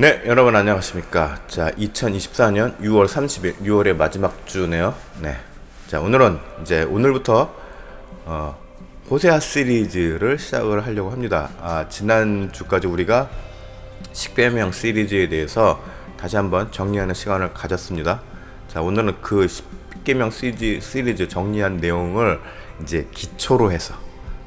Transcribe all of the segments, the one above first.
네, 여러분 안녕하십니까. 자, 2024년 6월 30일, 6월의 마지막 주네요. 네. 자, 오늘은 이제 오늘부터 호세아 시리즈를 시작을 하려고 합니다. 지난 주까지 우리가 십계명 시리즈에 대해서 다시 한번 정리하는 시간을 가졌습니다. 자, 오늘은 그 십계명 시리즈 정리한 내용을 이제 기초로 해서,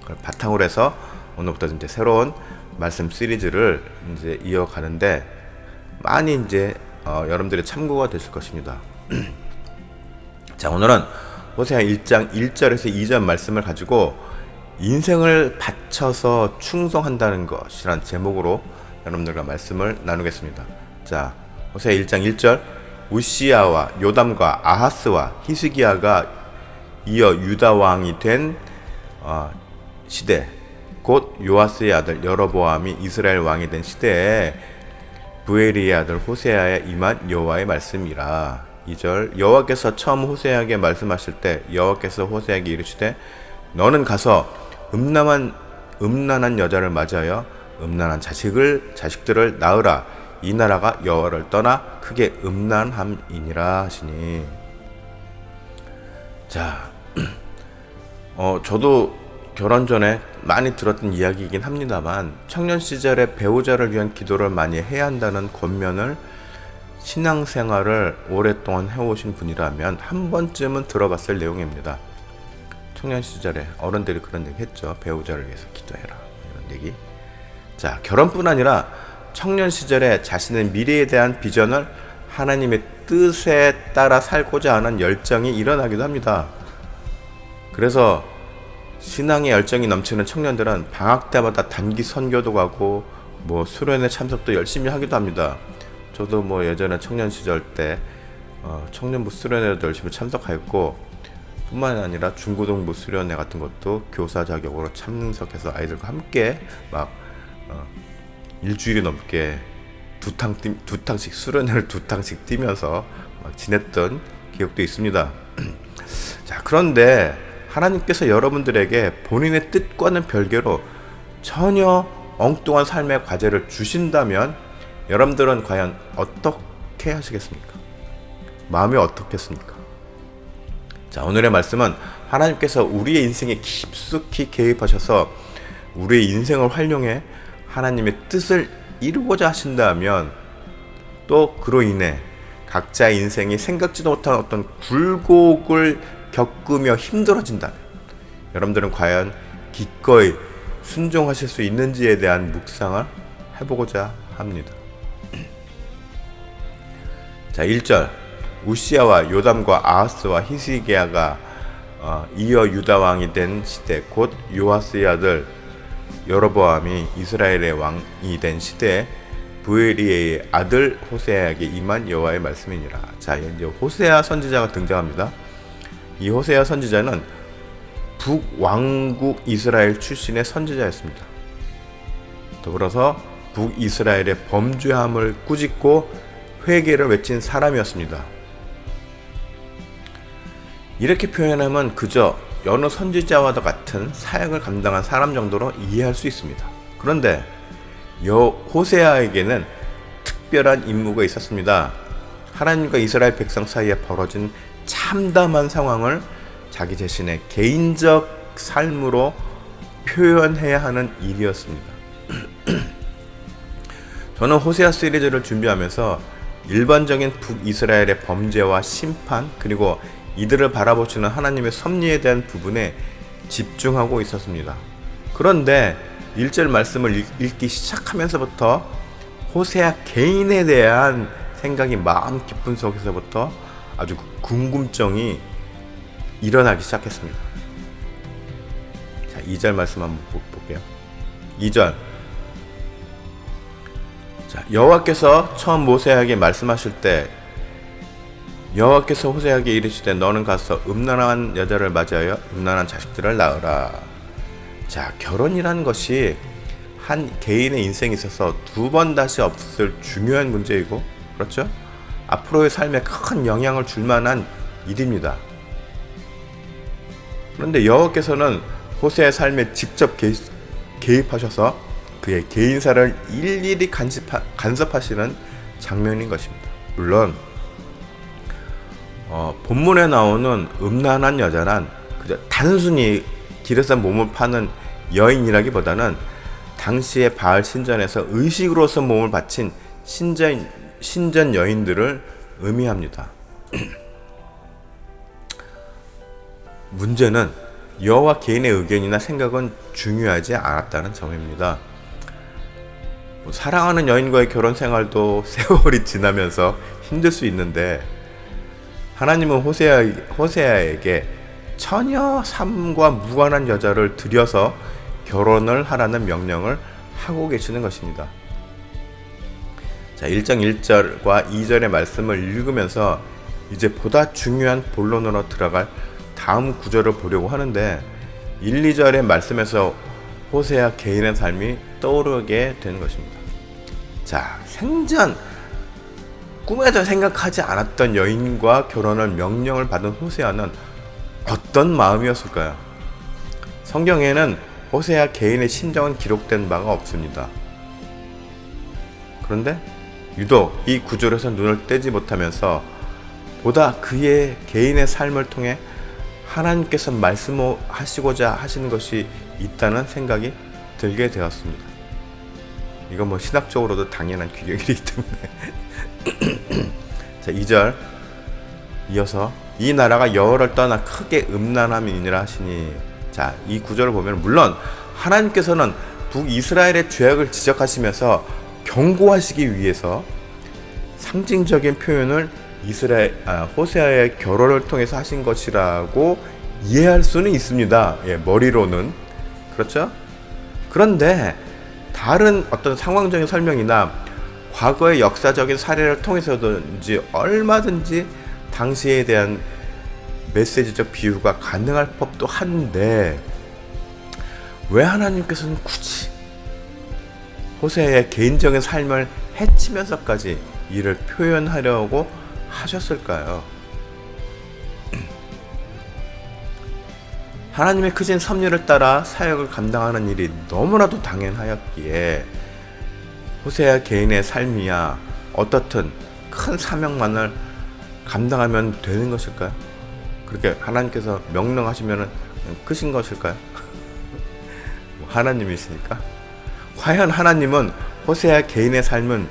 그걸 바탕으로 해서 오늘부터 이제 새로운 말씀 시리즈를 이제 이어가는데 많이 이제 여러분들의 참고가 되실 것입니다. 자, 오늘은 호세아 1장 1절에서 2절 말씀을 가지고 인생을 바쳐서 충성한다는 것이란 제목으로 여러분들과 말씀을 나누겠습니다. 자, 호세아 1장 1절 우시야와 요담과 아하스와 히스기야가 이어 유다 왕이 된 시대, 곧 요아스의 아들 여로보암이 이스라엘 왕이 된 시대에 부에리의 아들 호세아에 임한 여호와의 말씀이라. 2절 여호와께서 처음 호세아에게 말씀하실 때 여호와께서 호세아에게 이르시되 너는 가서 음란한 여자를 맞이하여 음란한 자식들을 낳으라. 이 나라가 여호와를 떠나 크게 음란함이니라 하시니. 자, 저도 결혼 전에 많이 들었던 이야기이긴 합니다만 청년 시절에 배우자를 위한 기도를 많이 해야 한다는 권면을 신앙생활을 오랫동안 해오신 분이라면 한 번쯤은 들어봤을 내용입니다. 청년 시절에 어른들이 그런 얘기 했죠. 배우자를 위해서 기도해라, 이런 얘기. 자, 결혼뿐 아니라 청년 시절에 자신의 미래에 대한 비전을 하나님의 뜻에 따라 살고자 하는 열정이 일어나기도 합니다. 그래서 신앙의 열정이 넘치는 청년들은 방학 때마다 단기 선교도 가고 수련회 참석도 열심히 하기도 합니다. 저도 예전에 청년 시절 때 청년부 수련회도 열심히 참석하였고, 뿐만 아니라 중고등부 수련회 같은 것도 교사 자격으로 참석해서 아이들과 함께 일주일이 넘게 두 탕씩 수련회를 두 탕씩 뛰면서 지냈던 기억도 있습니다. 자, 그런데 하나님께서 여러분들에게 본인의 뜻과는 별개로 전혀 엉뚱한 삶의 과제를 주신다면 여러분들은 과연 어떻게 하시겠습니까? 마음이 어떻겠습니까? 자, 오늘의 말씀은 하나님께서 우리의 인생에 깊숙이 개입하셔서 우리의 인생을 활용해 하나님의 뜻을 이루고자 하신다면, 또 그로 인해 각자의 인생이 생각지도 못한 어떤 굴곡을 겪으며 힘들어진다면 여러분들은 과연 기꺼이 순종하실 수 있는지에 대한 묵상을 해보고자 합니다. 자, 1절 우시야와 요담과 아하스와 히스기야가 이어 유다 왕이 된 시대, 곧 요아스의 아들 여로보암이 이스라엘의 왕이 된 시대에 부에리의 아들 호세아에게 임한 여호와의 말씀이니라. 자, 이제 호세아 선지자가 등장합니다. 이 호세아 선지자는 북왕국 이스라엘 출신의 선지자였습니다. 더불어서 북이스라엘의 범죄함을 꾸짖고 회개를 외친 사람이었습니다. 이렇게 표현하면 그저 여느 선지자와도 같은 사역을 감당한 사람 정도로 이해할 수 있습니다. 그런데 호세아에게는 특별한 임무가 있었습니다. 하나님과 이스라엘 백성 사이에 벌어진 참담한 상황을 자기 자신의 개인적 삶으로 표현해야 하는 일이었습니다. 저는 호세아 시리즈를 준비하면서 일반적인 북이스라엘의 범죄와 심판, 그리고 이들을 바라보시는 하나님의 섭리에 대한 부분에 집중하고 있었습니다. 그런데 1절 말씀을 읽기 시작하면서부터 호세아 개인에 대한 생각이 마음 깊은 속에서부터 아주 궁금증이 일어나기 시작했습니다. 자, 2절 말씀 한번 볼게요. 2절. 자, 여호와께서 처음 모세에게 말씀하실 때 여호와께서 호세아에게 이르시되 너는 가서 음란한 여자를 맞이하여 음란한 자식들을 낳으라. 자, 결혼이라는 것이 한 개인의 인생에 있어서 두 번 다시 없을 중요한 문제이고, 그렇죠? 앞으로의 삶에 큰 영향을 줄 만한 일입니다. 그런데 여호와께서는 호세의 삶에 직접 개입하셔서 그의 개인사를 일일이 간섭하시는 장면인 것입니다. 물론 본문에 나오는 음란한 여자란 그저 단순히 길에서 몸을 파는 여인이라기보다는 당시의 바알 신전에서 의식으로서 몸을 바친 신전 여인들을 의미합니다. 문제는 여호와 개인의 의견이나 생각은 중요하지 않았다는 점입니다. 사랑하는 여인과의 결혼 생활도 세월이 지나면서 힘들 수 있는데 하나님은 호세아에게 전혀 삶과 무관한 여자를 들여서 결혼을 하라는 명령을 하고 계시는 것입니다. 자, 1장 1절과 2절의 말씀을 읽으면서 이제 보다 중요한 본론으로 들어갈 다음 구절을 보려고 하는데 1, 2절의 말씀에서 호세아 개인의 삶이 떠오르게 되는 것입니다. 자, 생전 꿈에도 생각하지 않았던 여인과 결혼을 명령을 받은 호세아는 어떤 마음이었을까요? 성경에는 호세아 개인의 심정은 기록된 바가 없습니다. 그런데 유독 이 구절에서 눈을 떼지 못하면서 보다 그의 개인의 삶을 통해 하나님께서 말씀하시고자 하시는 것이 있다는 생각이 들게 되었습니다. 이건 신학적으로도 당연한 규격이기 때문에 자, 2절 이어서 이 나라가 여호와를 떠나 크게 음란함이니라 하시니. 자, 이 구절을 보면 물론 하나님께서는 북이스라엘의 죄악을 지적하시면서 경고하시기 위해서 상징적인 표현을 호세아의 결혼을 통해서 하신 것이라고 이해할 수는 있습니다. 머리로는 그렇죠? 그런데 다른 어떤 상황적인 설명이나 과거의 역사적인 사례를 통해서든지 얼마든지 당시에 대한 메시지적 비유가 가능할 법도 한데 왜 하나님께서는 굳이 호세아의 개인적인 삶을 해치면서까지 이를 표현하려고 하셨을까요? 하나님의 크신 섭리를 따라 사역을 감당하는 일이 너무나도 당연하였기에 호세아 개인의 삶이야 어떻든 큰 사명만을 감당하면 되는 것일까요? 그렇게 하나님께서 명령하시면 크신 것일까요? 하나님이시니까. 과연 하나님은 호세아 개인의 삶은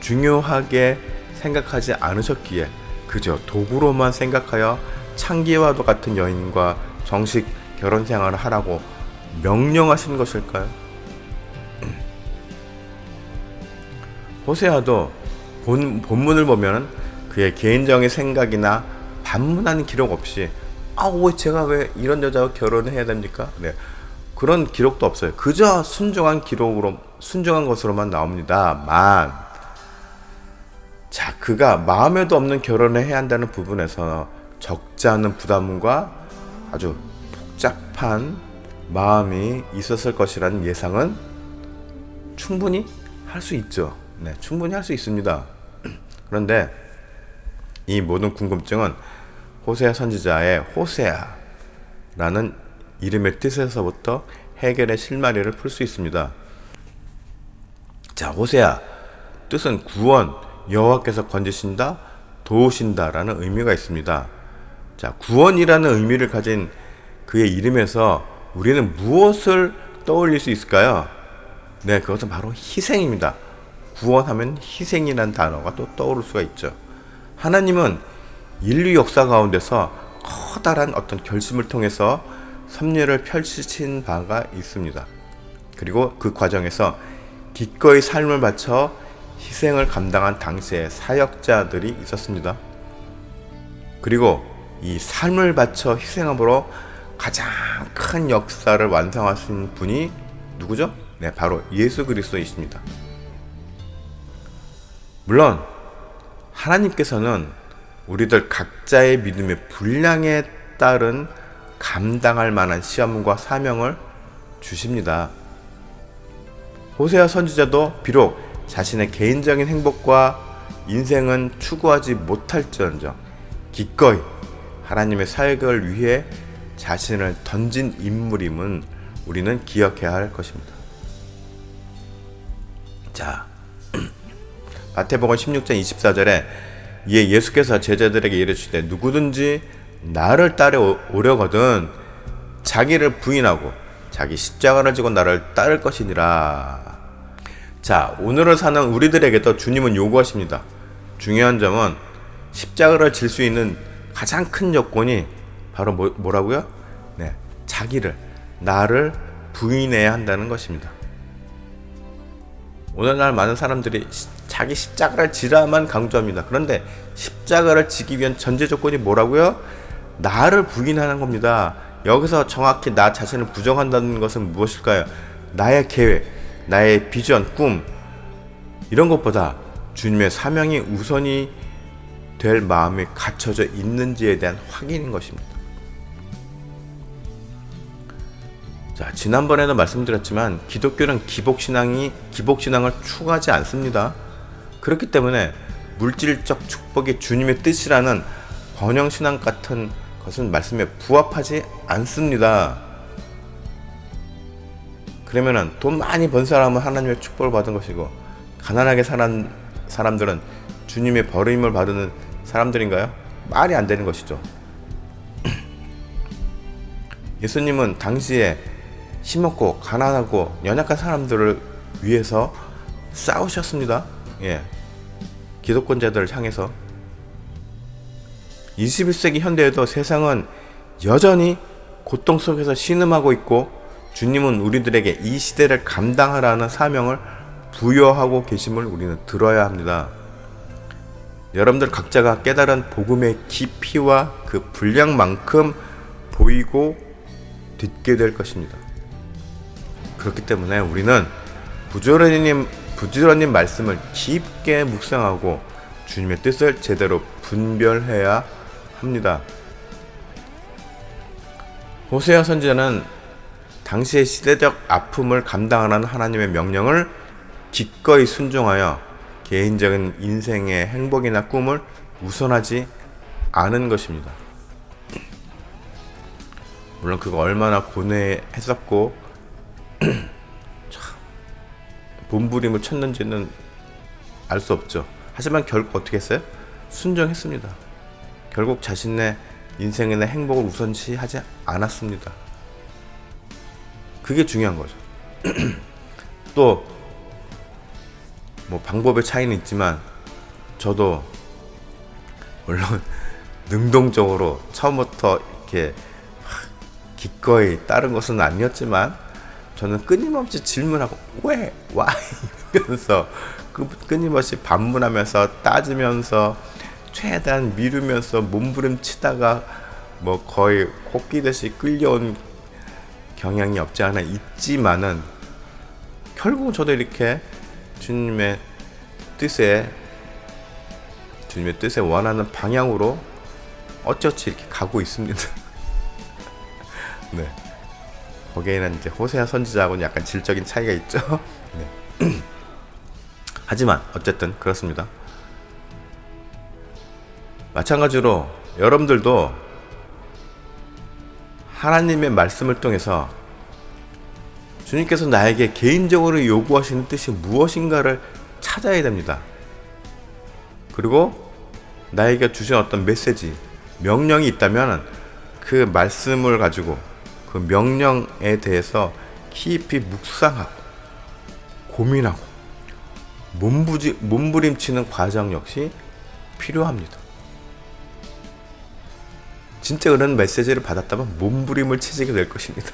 중요하게 생각하지 않으셨기에 그저 도구로만 생각하여 창기와도 같은 여인과 정식 결혼 생활을 하라고 명령하신 것일까요? 호세아도 본문을 보면 그의 개인적인 생각이나 반문하는 기록 없이 왜 이런 여자와 결혼을 해야 됩니까? 네, 그런 기록도 없어요. 그저 순종한 것으로만 나옵니다만, 자, 그가 마음에도 없는 결혼을 해야 한다는 부분에서 적지 않은 부담과 아주 복잡한 마음이 있었을 것이라는 예상은 충분히 할 수 있죠. 네, 충분히 할 수 있습니다. 그런데 이 모든 궁금증은 호세아 선지자의 호세아라는 이름의 뜻에서부터 해결의 실마리를 풀 수 있습니다. 자, 호세아 뜻은 구원, 여호와께서 건지신다, 도우신다라는 의미가 있습니다. 자, 구원이라는 의미를 가진 그의 이름에서 우리는 무엇을 떠올릴 수 있을까요? 네, 그것은 바로 희생입니다. 구원하면 희생이라는 단어가 또 떠오를 수가 있죠. 하나님은 인류 역사 가운데서 커다란 어떤 결심을 통해서 섭리를 펼치신 바가 있습니다. 그리고 그 과정에서 기꺼이 삶을 바쳐 희생을 감당한 당시의 사역자들이 있었습니다. 그리고 이 삶을 바쳐 희생함으로 가장 큰 역사를 완성하신 분이 누구죠? 네, 바로 예수 그리스도이십니다. 물론 하나님께서는 우리들 각자의 믿음의 분량에 따른 감당할 만한 시험과 사명을 주십니다. 호세아 선지자도 비록 자신의 개인적인 행복과 인생은 추구하지 못할지언정 기꺼이 하나님의 사역을 위해 자신을 던진 인물임은 우리는 기억해야 할 것입니다. 자, 마태복음 16장 24절에 이에 예수께서 제자들에게 이르시되 누구든지 나를 따라오려거든 자기를 부인하고 자기 십자가를 지고 나를 따를 것이니라. 자, 오늘을 사는 우리들에게도 주님은 요구하십니다. 중요한 점은 십자가를 질 수 있는 가장 큰 요건이 바로 뭐라고요? 네, 나를 부인해야 한다는 것입니다. 오늘날 많은 사람들이 자기 십자가를 지라만 강조합니다. 그런데 십자가를 지기 위한 전제 조건이 뭐라고요? 나를 부인하는 겁니다. 여기서 정확히 나 자신을 부정한다는 것은 무엇일까요? 나의 계획, 나의 비전, 꿈 이런 것보다 주님의 사명이 우선이 될 마음이 갖춰져 있는지에 대한 확인인 것입니다. 자, 지난번에도 말씀드렸지만 기독교는 기복신앙을 추구하지 않습니다. 그렇기 때문에 물질적 축복이 주님의 뜻이라는 번영신앙 같은 것은 말씀에 부합하지 않습니다. 그러면은 돈 많이 번 사람은 하나님의 축복을 받은 것이고 가난하게 사는 사람들은 주님의 버림을 받는 사람들인가요? 말이 안 되는 것이죠. 예수님은 당시에 힘없고 가난하고 연약한 사람들을 위해서 싸우셨습니다. 예, 기득권자들을 향해서. 21세기 현대에도 세상은 여전히 고통 속에서 신음하고 있고 주님은 우리들에게 이 시대를 감당하라는 사명을 부여하고 계심을 우리는 들어야 합니다. 여러분들 각자가 깨달은 복음의 깊이와 그 분량만큼 보이고 듣게 될 것입니다. 그렇기 때문에 우리는 부지런히 말씀을 깊게 묵상하고 주님의 뜻을 제대로 분별해야 합니다. 호세아 선지자는 당시의 시대적 아픔을 감당하라는 하나님의 명령을 기꺼이 순종하여 개인적인 인생의 행복이나 꿈을 우선하지 않은 것입니다. 물론 그거 얼마나 고뇌했었고 몸부림을 쳤는지는 알 수 없죠. 하지만 결국 어떻게 했어요? 순종했습니다. 결국 자신의 인생의 행복을 우선시하지 않았습니다. 그게 중요한 거죠. 또 뭐 방법의 차이는 있지만 저도 물론 능동적으로 처음부터 이렇게 기꺼이 따른 것은 아니었지만 저는 끊임없이 질문하고 왜? why? 이러면서 끊임없이 반문하면서 따지면서 최대한 미루면서 몸부림치다가 뭐 거의 코끼듯이 끌려온 경향이 없지 않아 있지만은 결국 저도 이렇게 주님의 뜻에 원하는 방향으로 어쩌지 이렇게 가고 있습니다. 네. 거기에는 이제 호세아 선지자하고는 약간 질적인 차이가 있죠. 네. 하지만 어쨌든 그렇습니다. 마찬가지로 여러분들도 하나님의 말씀을 통해서 주님께서 나에게 개인적으로 요구하시는 뜻이 무엇인가를 찾아야 됩니다. 그리고 나에게 주신 어떤 메시지, 명령이 있다면 그 말씀을 가지고 그 명령에 대해서 깊이 묵상하고 고민하고 몸부림치는 과정 역시 필요합니다. 진짜 그런 메시지를 받았다면 몸부림을 치게 될 것입니다.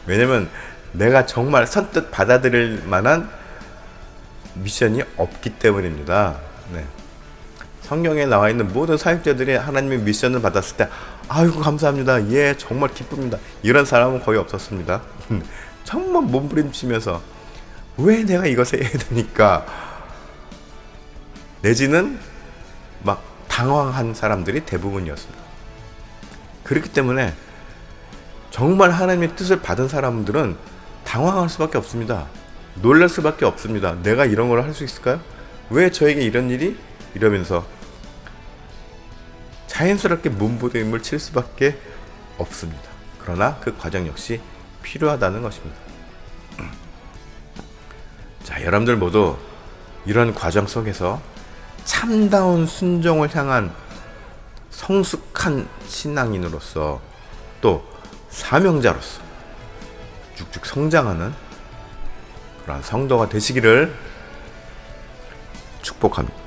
왜냐면 내가 정말 선뜻 받아들일 만한 미션이 없기 때문입니다. 네. 성경에 나와 있는 모든 사역자들이 하나님의 미션을 받았을 때 아이고 감사합니다. 예, 정말 기쁩니다. 이런 사람은 거의 없었습니다. 정말 몸부림치면서 왜 내가 이것을 해야 되니까 내지는 막 당황한 사람들이 대부분이었습니다. 그렇기 때문에 정말 하나님의 뜻을 받은 사람들은 당황할 수밖에 없습니다. 놀랄 수밖에 없습니다. 내가 이런 걸 할 수 있을까요? 왜 저에게 이런 일이? 이러면서 자연스럽게 몸부림을 칠 수밖에 없습니다. 그러나 그 과정 역시 필요하다는 것입니다. 자, 자, 여러분들 모두 이런 과정 속에서 참다운 순종을 향한 성숙한 신앙인으로서 또 사명자로서 쭉쭉 성장하는 그런 성도가 되시기를 축복합니다.